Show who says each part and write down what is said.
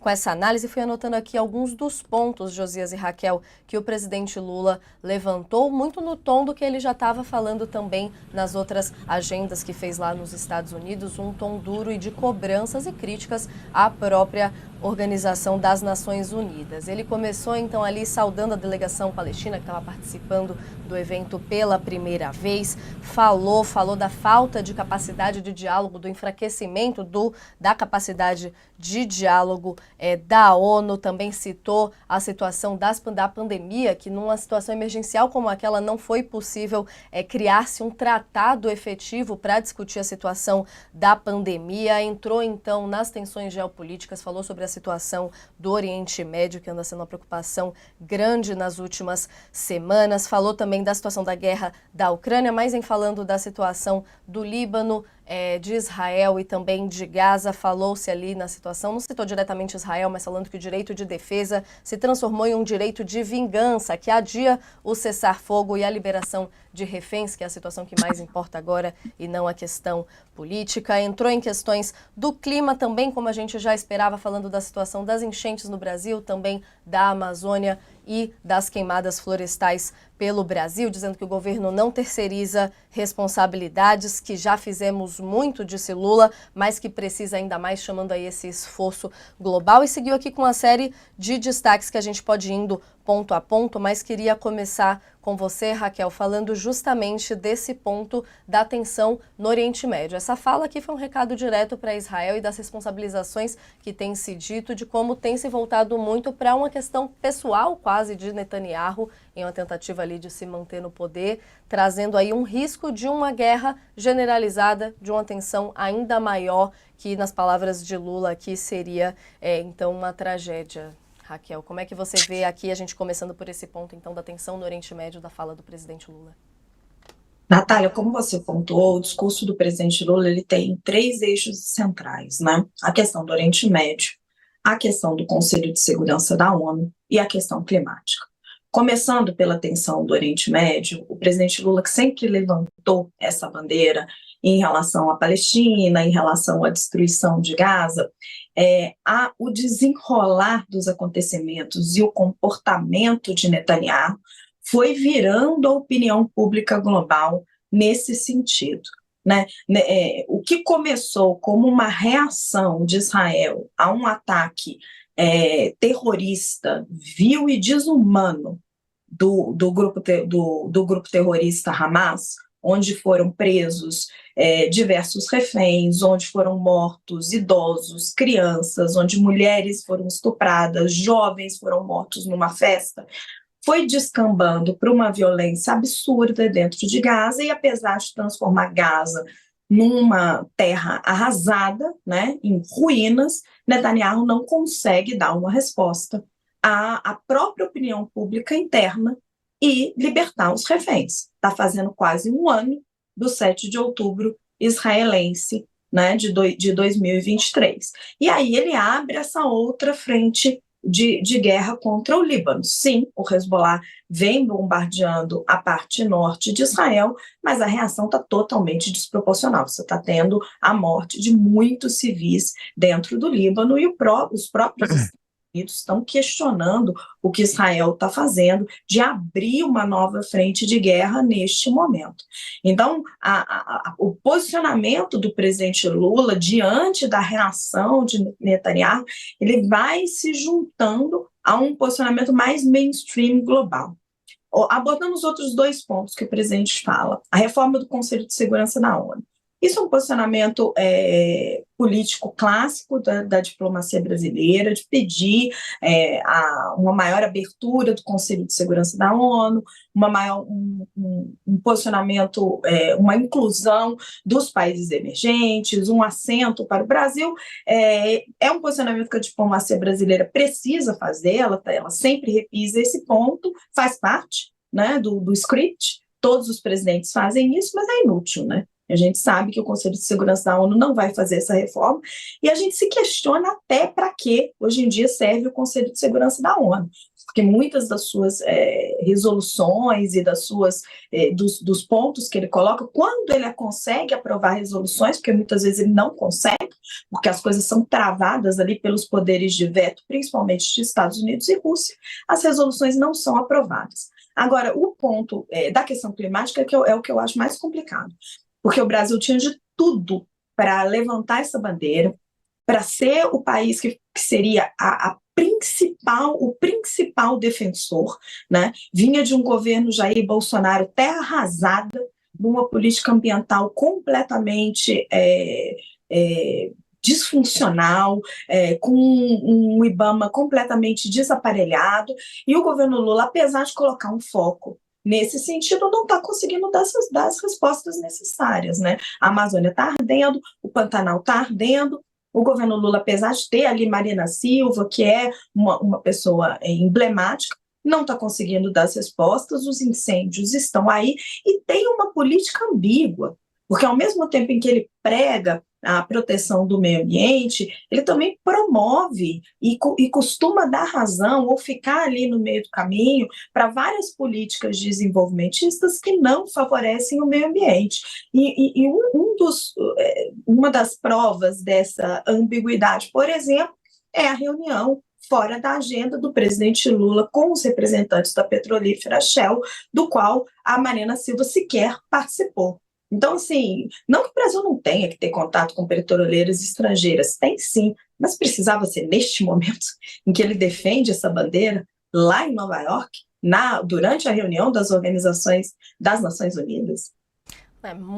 Speaker 1: Com essa análise, fui anotando aqui alguns dos pontos, Josias e Raquel, que o presidente Lula levantou, muito no tom do que ele já estava falando também nas outras agendas que fez lá nos Estados Unidos, um tom duro e de cobranças e críticas à própria Organização das Nações Unidas. Ele começou então ali saudando a delegação palestina que estava participando do evento pela primeira vez, falou da falta de capacidade de diálogo, do enfraquecimento da capacidade de diálogo da ONU, também citou a situação da pandemia, que numa situação emergencial como aquela não foi possível criar-se um tratado efetivo para discutir a situação da pandemia, entrou então nas tensões geopolíticas, falou sobre a situação do Oriente Médio, que anda sendo uma preocupação grande nas últimas semanas, falou também da situação da guerra da Ucrânia, mas em falando da situação do Líbano, de Israel e também de Gaza, falou-se ali na situação, não citou diretamente Israel, mas falando que o direito de defesa se transformou em um direito de vingança, que adia o cessar-fogo e a liberação de reféns, que é a situação que mais importa agora e não a questão política. Entrou em questões do clima também, como a gente já esperava, falando da situação das enchentes no Brasil, também da Amazônia e das queimadas florestais pelo Brasil, dizendo que o governo não terceiriza responsabilidades, que já fizemos muito, disse Lula, mas que precisa ainda mais, chamando aí esse esforço global. E seguiu aqui com uma série de destaques que a gente pode ir indo ponto a ponto, mas queria começar com você, Raquel, falando justamente desse ponto da tensão no Oriente Médio. Essa fala aqui foi um recado direto para Israel e das responsabilizações que tem se dito, de como tem se voltado muito para uma questão pessoal quase de Netanyahu, em uma tentativa ali de se manter no poder, trazendo aí um risco de uma guerra generalizada, de uma tensão ainda maior, que nas palavras de Lula aqui seria então uma tragédia. Raquel, como é que você vê aqui, a gente começando por esse ponto, então, da tensão no Oriente Médio, da fala do presidente Lula?
Speaker 2: Natália, como você pontuou, o discurso do presidente Lula ele tem três eixos centrais, né? A questão do Oriente Médio, a questão do Conselho de Segurança da ONU e a questão climática. Começando pela tensão do Oriente Médio, o presidente Lula, que sempre levantou essa bandeira em relação à Palestina, em relação à destruição de Gaza, o desenrolar dos acontecimentos e o comportamento de Netanyahu foi virando a opinião pública global nesse sentido. Né? O que começou como uma reação de Israel a um ataque terrorista, vil e desumano do grupo terrorista Hamas, onde foram presos diversos reféns, onde foram mortos idosos, crianças, onde mulheres foram estupradas, jovens foram mortos numa festa, foi descambando para uma violência absurda dentro de Gaza, e apesar de transformar Gaza numa terra arrasada, né, em ruínas, Netanyahu não consegue dar uma resposta à própria opinião pública interna e libertar os reféns. Está fazendo quase um ano do 7 de outubro israelense, né, de 2023. E aí ele abre essa outra frente de guerra contra o Líbano. Sim, o Hezbollah vem bombardeando a parte norte de Israel, mas a reação está totalmente desproporcional. Você está tendo a morte de muitos civis dentro do Líbano e os próprios Estados Unidos estão questionando o que Israel está fazendo de abrir uma nova frente de guerra neste momento. Então, o posicionamento do presidente Lula diante da reação de Netanyahu, ele vai se juntando a um posicionamento mais mainstream global. Abordando os outros dois pontos que o presidente fala, a reforma do Conselho de Segurança da ONU. Isso é um posicionamento político clássico da diplomacia brasileira, de pedir uma maior abertura do Conselho de Segurança da ONU, um posicionamento, uma inclusão dos países emergentes, um assento para o Brasil. É um posicionamento que a diplomacia brasileira precisa fazer, ela sempre repisa esse ponto, faz parte, né, do script, todos os presidentes fazem isso, mas é inútil, né? A gente sabe que o Conselho de Segurança da ONU não vai fazer essa reforma, e a gente se questiona até para que hoje em dia serve o Conselho de Segurança da ONU, porque muitas das suas resoluções e dos pontos que ele coloca, quando ele consegue aprovar resoluções, porque muitas vezes ele não consegue, porque as coisas são travadas ali pelos poderes de veto, principalmente de Estados Unidos e Rússia, as resoluções não são aprovadas. Agora, o ponto da questão climática é o que eu acho mais complicado, porque o Brasil tinha de tudo para levantar essa bandeira, para ser o país que seria o principal defensor, né? Vinha de um governo Jair Bolsonaro terra arrasada, de uma política ambiental completamente disfuncional, com um IBAMA completamente desaparelhado, e o governo Lula, apesar de colocar um foco nesse sentido, não está conseguindo dar as respostas necessárias, né? A Amazônia está ardendo, o Pantanal está ardendo, o governo Lula, apesar de ter ali Marina Silva, que é uma pessoa emblemática, não está conseguindo dar as respostas, os incêndios estão aí, e tem uma política ambígua, porque ao mesmo tempo em que ele prega a proteção do meio ambiente, ele também promove e costuma dar razão ou ficar ali no meio do caminho para várias políticas desenvolvimentistas que não favorecem o meio ambiente. Uma das provas dessa ambiguidade, por exemplo, é a reunião fora da agenda do presidente Lula com os representantes da petrolífera Shell, do qual a Marina Silva sequer participou. Então, assim, não que o Brasil não tenha que ter contato com petroleiras estrangeiras, tem sim, mas precisava ser neste momento em que ele defende essa bandeira, lá em Nova York, durante a reunião das organizações das Nações Unidas.
Speaker 1: É muito